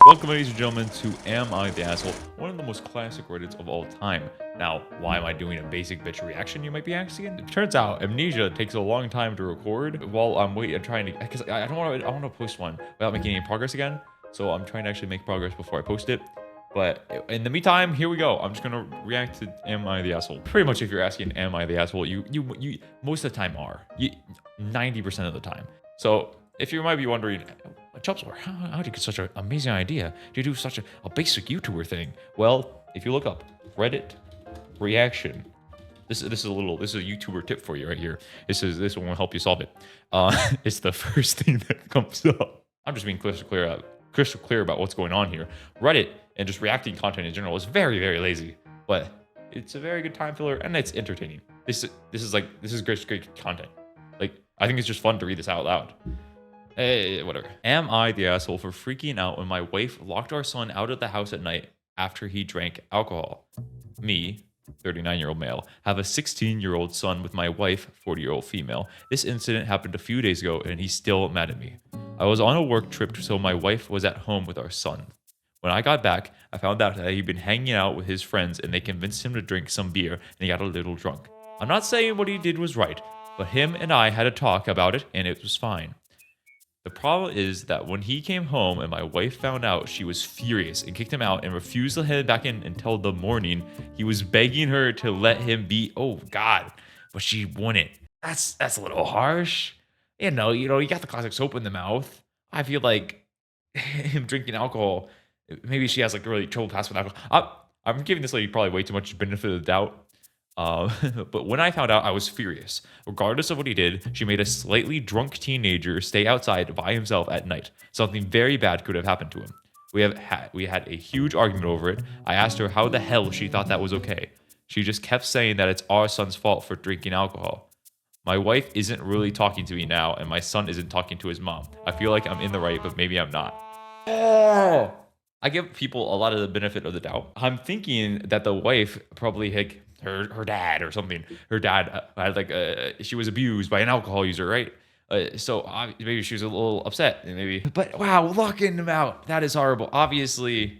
Welcome, ladies and gentlemen, to Am I the Asshole? One of the most classic Reddits of all time. Now, why am I doing a basic bitch reaction, you might be asking? It turns out Amnesia takes a long time to record while I'm trying to, because I want to post one without making any progress again. So I'm trying to actually make progress before I post it. But in the meantime, here we go. I'm just gonna react to Am I the Asshole? Pretty much, if you're asking Am I the Asshole, you most of the time are. 90% of the time. So if you might be wondering, chubzor, how did you get such an amazing idea to do such a basic YouTuber thing? Well, if you look up Reddit reaction, this is a YouTuber tip for you right here. This one will help you solve it. It's the first thing that comes up. I'm just being crystal clear about what's going on here. Reddit and just reacting content in general is very, very lazy, but it's a very good time filler and it's entertaining. This is great content. Like, I think it's just fun to read this out loud. Hey, whatever. Am I the asshole for freaking out when my wife locked our son out of the house at night after he drank alcohol? Me, 39-year-old male, have a 16-year-old son with my wife, 40-year-old female. This incident happened a few days ago and he's still mad at me. I was on a work trip, so my wife was at home with our son. When I got back, I found out that he'd been hanging out with his friends and they convinced him to drink some beer and he got a little drunk. I'm not saying what he did was right, but him and I had a talk about it and it was fine. The problem is that when he came home and my wife found out, she was furious and kicked him out and refused to head back in until the morning. He was begging her to let him be. Oh God, but she wouldn't. That's a little harsh. You got the classic soap in the mouth. I feel like him drinking alcohol, maybe she has like really trouble passing with alcohol. I'm giving this lady probably way too much benefit of the doubt. But when I found out, I was furious. Regardless of what he did, she made a slightly drunk teenager stay outside by himself at night. Something very bad could have happened to him. We had a huge argument over it. I asked her how the hell she thought that was okay. She just kept saying that it's our son's fault for drinking alcohol. My wife isn't really talking to me now, and my son isn't talking to his mom. I feel like I'm in the right, but maybe I'm not. Oh! I give people a lot of the benefit of the doubt. I'm thinking that the wife probably had her dad or something. Her dad had she was abused by an alcohol user, right? So maybe she was a little upset, and maybe. But wow, locking him out, that is horrible. Obviously,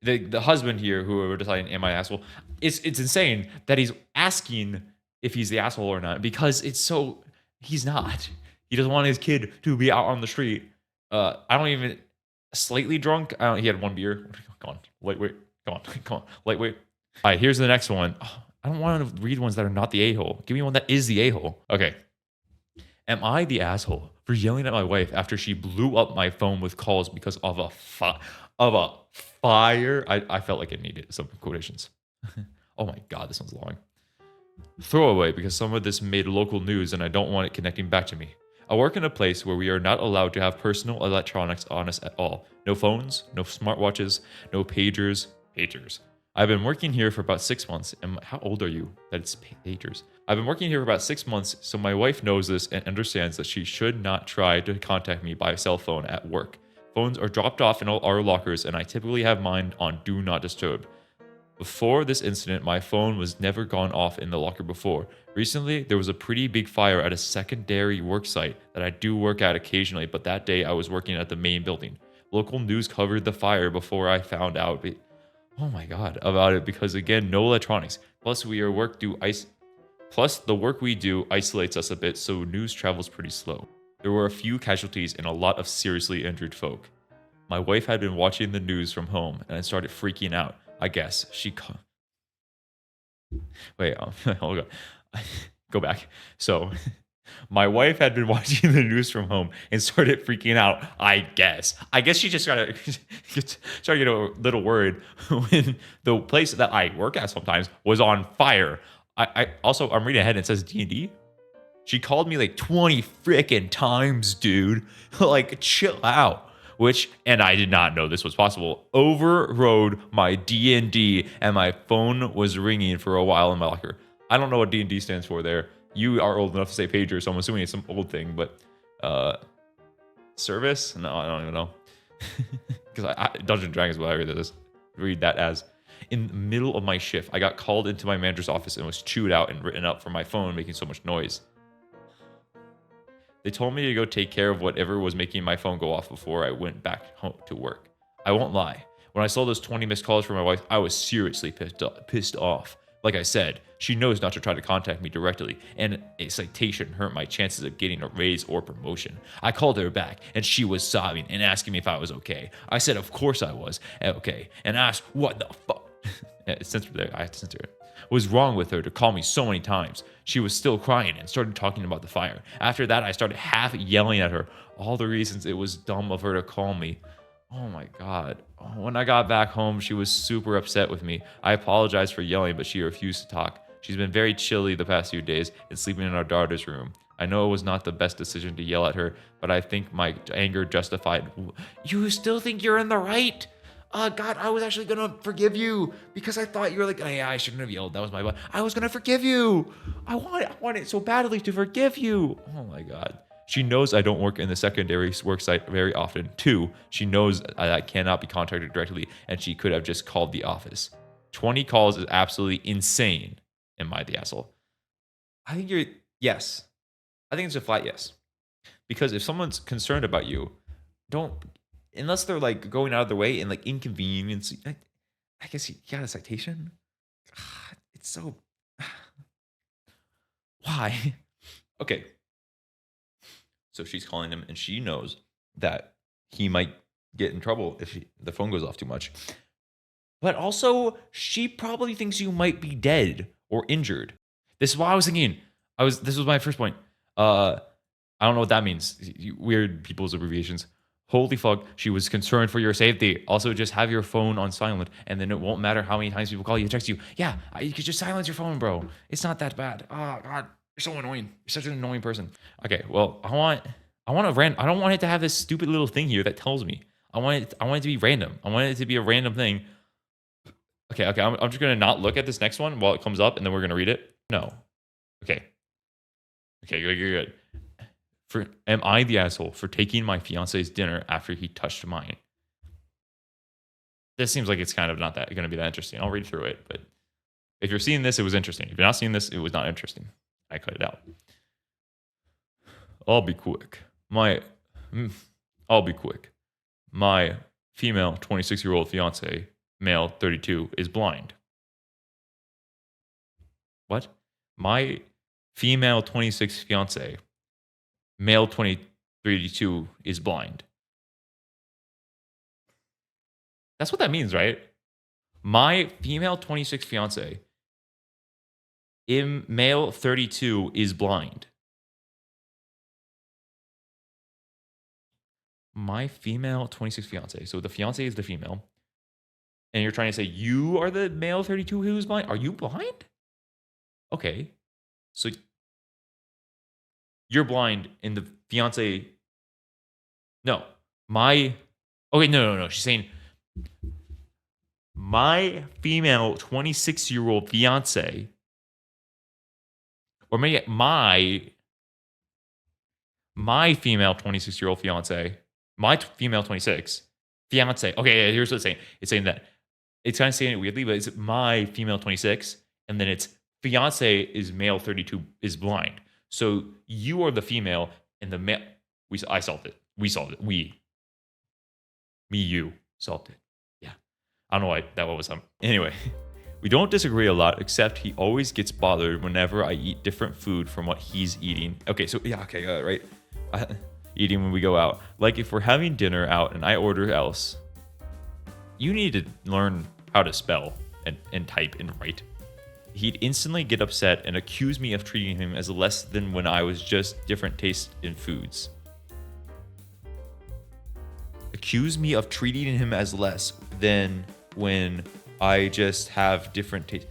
the husband here, who we're deciding, am I an asshole? It's insane that he's asking if he's the asshole or not, because he's not. He doesn't want his kid to be out on the street. I don't even slightly drunk. He had one beer. Come on, lightweight. Come on, lightweight. All right, here's the next one. I don't want to read ones that are not the a-hole. Give me one that is the a-hole. Okay. Am I the asshole for yelling at my wife after she blew up my phone with calls because of a fire? I felt like it needed some quotations. Oh my God, this one's long. Throwaway, because some of this made local news and I don't want it connecting back to me. I work in a place where we are not allowed to have personal electronics on us at all. No phones, no smartwatches, no pagers. I've been working here for about 6 months. And how old are you? That it's pagers. I've been working here for about 6 months, so my wife knows this and understands that she should not try to contact me by cell phone at work. Phones are dropped off in all our lockers, and I typically have mine on Do Not Disturb. Before this incident, my phone was never gone off in the locker before. Recently, there was a pretty big fire at a secondary work site that I do work at occasionally, but that day I was working at the main building. Local news covered the fire before I found out. Oh my God, about it, because again, no electronics. Plus, the work we do isolates us a bit, so news travels pretty slow. There were a few casualties and a lot of seriously injured folk. My wife had been watching the news from home and I started freaking out. I guess wait, hold on. Go back. So, my wife had been watching the news from home and started freaking out. I guess she just started getting a little worried when the place that I work at sometimes was on fire. I'm reading ahead and it says D&D. She called me like 20 freaking times, dude. Like, chill out. And I did not know this was possible, overrode my D&D and my phone was ringing for a while in my locker. I don't know what D&D stands for there. You are old enough to say pager, so I'm assuming it's some old thing, but service? No, I don't even know. Because Dungeons & Dragons is what I read that as. In the middle of my shift, I got called into my manager's office and was chewed out and written up for my phone making so much noise. They told me to go take care of whatever was making my phone go off before I went back home to work. I won't lie. When I saw those 20 missed calls from my wife, I was seriously pissed off. Like I said, she knows not to try to contact me directly, and a citation hurt my chances of getting a raise or promotion. I called her back, and she was sobbing and asking me if I was okay. I said, of course I was okay, and asked, what the fuck? Censored there. I had to censor it. Was wrong with her to call me so many times. She was still crying and started talking about the fire. After that, I started half yelling at her all the reasons it was dumb of her to call me. Oh my God. When I got back home, she was super upset with me. I apologized for yelling, but she refused to talk. She's been very chilly the past few days and sleeping in our daughter's room. I know it was not the best decision to yell at her, but I think my anger justified. You still think you're in the right? God, I was actually gonna forgive you because I thought you were like, oh, yeah, I shouldn't have yelled. That was my bad. I was gonna forgive you. I want it so badly to forgive you. Oh my God. She knows I don't work in the secondary work site very often. 2, she knows I cannot be contacted directly, and she could have just called the office. 20 calls is absolutely insane. Am I the asshole? I think you're, yes. I think it's a flat yes. Because if someone's concerned about you, don't, unless they're like going out of their way and like inconvenience, I guess you got a citation. God, it's so, why? Okay. So she's calling him, and she knows that he might get in trouble if the phone goes off too much. But also, she probably thinks you might be dead or injured. This is what I was thinking. This was my first point. I don't know what that means. Weird people's abbreviations. Holy fuck, she was concerned for your safety. Also, just have your phone on silent, and then it won't matter how many times people call you, text you. Yeah, you could just silence your phone, bro. It's not that bad. Oh God. You're so annoying. You're such an annoying person. Okay, well, I want a random. I don't want it to have this stupid little thing here that tells me. I want it to be random. I want it to be a random thing. Okay. I'm just gonna not look at this next one while it comes up, and then we're gonna read it. No. Okay, you're good. Am I the asshole for taking my fiance's dinner after he touched mine? This seems like it's kind of not that gonna be that interesting. I'll read through it, but if you're seeing this, it was interesting. If you're not seeing this, it was not interesting. I cut it out. I'll be quick. My female 26-year-old fiance, male 32, is blind. What? My female 26 fiance, male 32, is blind. That's what that means, right? My female 26 fiance, male 32, is blind. My female 26 fiance. So the fiance is the female. And you're trying to say you are the male 32 who's blind? Are you blind? Okay. So you're blind and the fiance. No. Okay, no. She's saying my female 26-year-old fiance, or maybe my female 26-year-old fiance, my female 26 fiance. Okay, yeah, here's what it's saying. It's saying that it's kind of saying it weirdly, but it's my female 26, and then it's fiance is male 32 is blind. So you are the female, and the male. I solved it. We solved it. You solved it. Yeah, I don't know why that was anyway. We don't disagree a lot, except he always gets bothered whenever I eat different food from what he's eating. Okay, so yeah, okay, right. Eating when we go out. Like if we're having dinner out and I order else, you need to learn how to spell and type and write. He'd instantly get upset and accuse me of treating him as less than when I was just different taste in foods. Accuse me of treating him as less than when I just have different taste.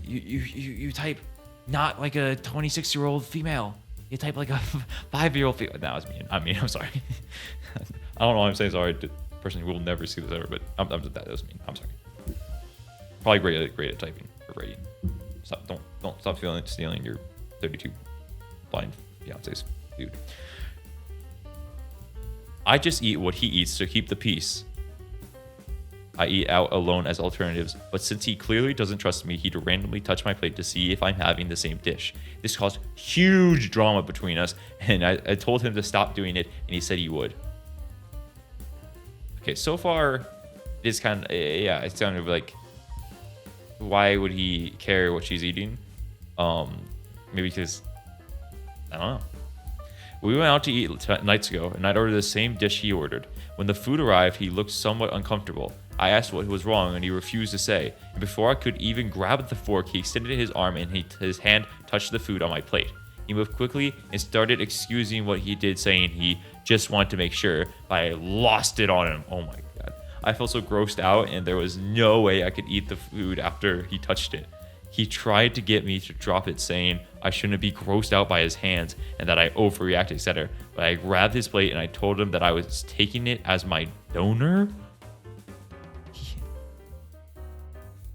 You type not like a 26-year-old female. You type like a 5-year-old female. That was mean. I'm sorry. I don't know why I'm saying sorry to a person who will never see this ever, but that was mean. I'm sorry. Probably great at typing or writing. Don't stop stealing your 32 blind fiancés, dude. I just eat what he eats to keep the peace. I eat out alone as alternatives, but since he clearly doesn't trust me, he'd randomly touch my plate to see if I'm having the same dish. This caused huge drama between us, and I told him to stop doing it, and he said he would. Okay, so far, it's kind of, yeah, it's kind of like, why would he care what she's eating? Maybe because, I don't know. We went out to eat nights ago, and I'd ordered the same dish he ordered. When the food arrived, he looked somewhat uncomfortable. I asked what was wrong, and he refused to say. And before I could even grab the fork, he extended his arm, and his hand touched the food on my plate. He moved quickly and started excusing what he did, saying he just wanted to make sure, but I lost it on him. Oh my god. I felt so grossed out, and there was no way I could eat the food after he touched it. He tried to get me to drop it, saying I shouldn't be grossed out by his hands and that I overreacted, etc. But I grabbed his plate and I told him that I was taking it as my donor.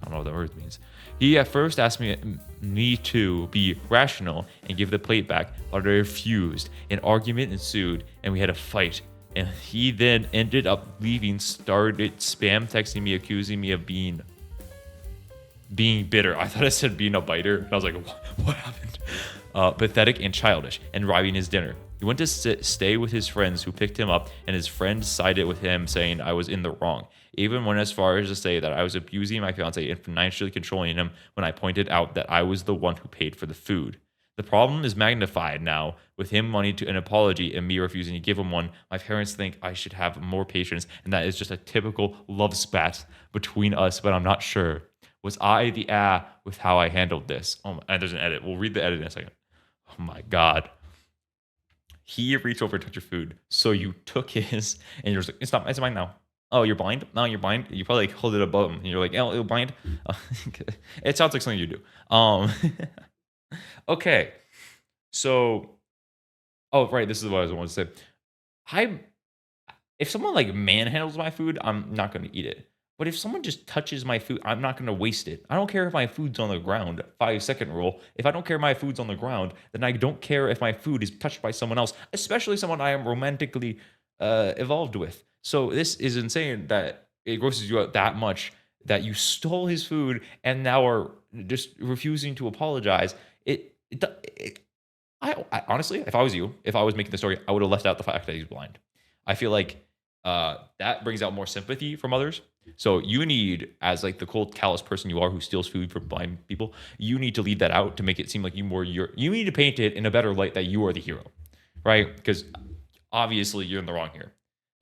I don't know what that word means. He at first asked me to be rational and give the plate back, but I refused. An argument ensued, and we had a fight. And he then ended up leaving, started spam texting me, accusing me of being bitter. I thought it said being a biter. And I was like, what happened? Pathetic and childish, and robbing his dinner. He went to stay with his friends who picked him up, and his friend sided with him, saying I was in the wrong. Even went as far as to say that I was abusing my fiance and financially controlling him when I pointed out that I was the one who paid for the food. The problem is magnified now with him wanting an apology and me refusing to give him one. My parents think I should have more patience, and that is just a typical love spat between us, but I'm not sure. Was I the with how I handled this? Oh, and there's an edit. We'll read the edit in a second. Oh my god. He reached over to touch your food, so you took his, and you're just like, it's mine now. Oh, you're blind? No, you're blind. You probably like hold it above him, and you're like, oh, you're blind. It sounds like something you do. Okay, so, oh right, this is what I was wanting to say. If someone like manhandles my food, I'm not going to eat it. But if someone just touches my food, I'm not going to waste it. I don't care if my food's on the ground. 5-second rule. If I don't care if my food's on the ground, then I don't care if my food is touched by someone else, especially someone I am romantically involved with. So this is insane that it grosses you out that much that you stole his food and now are just refusing to apologize. I honestly, if I was you, if I was making the story, I would have left out the fact that he's blind. I feel like that brings out more sympathy from others. So you need, as like the cold, callous person you are who steals food from blind people, you need to leave that out to make it seem like you need to paint it in a better light that you are the hero, right? Because obviously you're in the wrong here.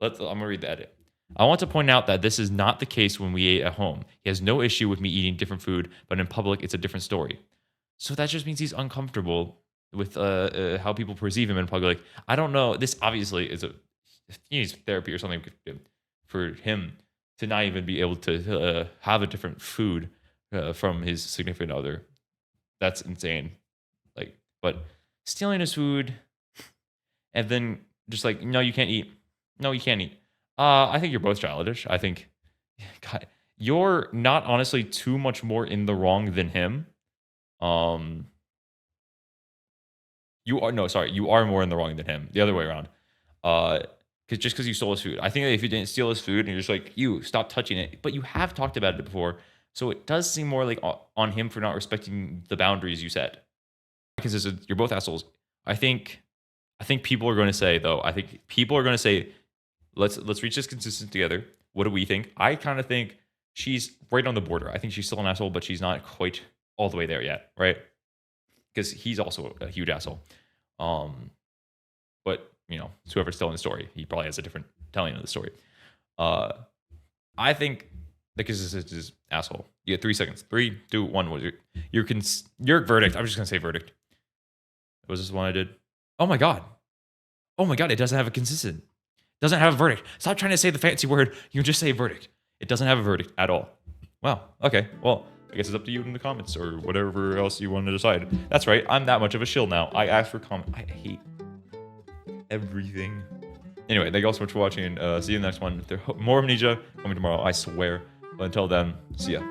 I'm gonna read the edit. I want to point out that this is not the case when we ate at home. He has no issue with me eating different food, but in public, it's a different story. So that just means he's uncomfortable with how people perceive him in public. I don't know. This obviously is he needs therapy or something for him to not even be able to have a different food from his significant other. That's insane. Like, but stealing his food and then just like, no, you can't eat. No, you can't eat. I think you're both childish. I think, God, you're not honestly too much more in the wrong than him. You are more in the wrong than him. The other way around. Because you stole his food. I think that if you didn't steal his food and you're just like, you stop touching it, but you have talked about it before, so it does seem more like on him for not respecting the boundaries you set. Because you're both assholes. I think people are going to say though. I think people are going to say, let's reach this consistency together. What do we think? I kind of think she's right on the border. I think she's still an asshole, but she's not quite all the way there yet, right? Because he's also a huge asshole. But you know, it's whoever's telling the story. He probably has a different telling of the story. I think the consistency is asshole. You get 3 seconds. 3, 2, 1. What was your verdict? I'm just gonna say verdict. Was this one I did? Oh my god. It doesn't have a consistent. Doesn't have a verdict. Stop trying to say the fancy word. You just say verdict. It doesn't have a verdict at all. Wow. Okay. Well, I guess it's up to you in the comments or whatever else you want to decide. That's right. I'm that much of a shill now. I asked for comment. I hate everything. Anyway, thank you all so much for watching. See you in the next one. More Amnesia coming tomorrow, I swear. But until then, see ya.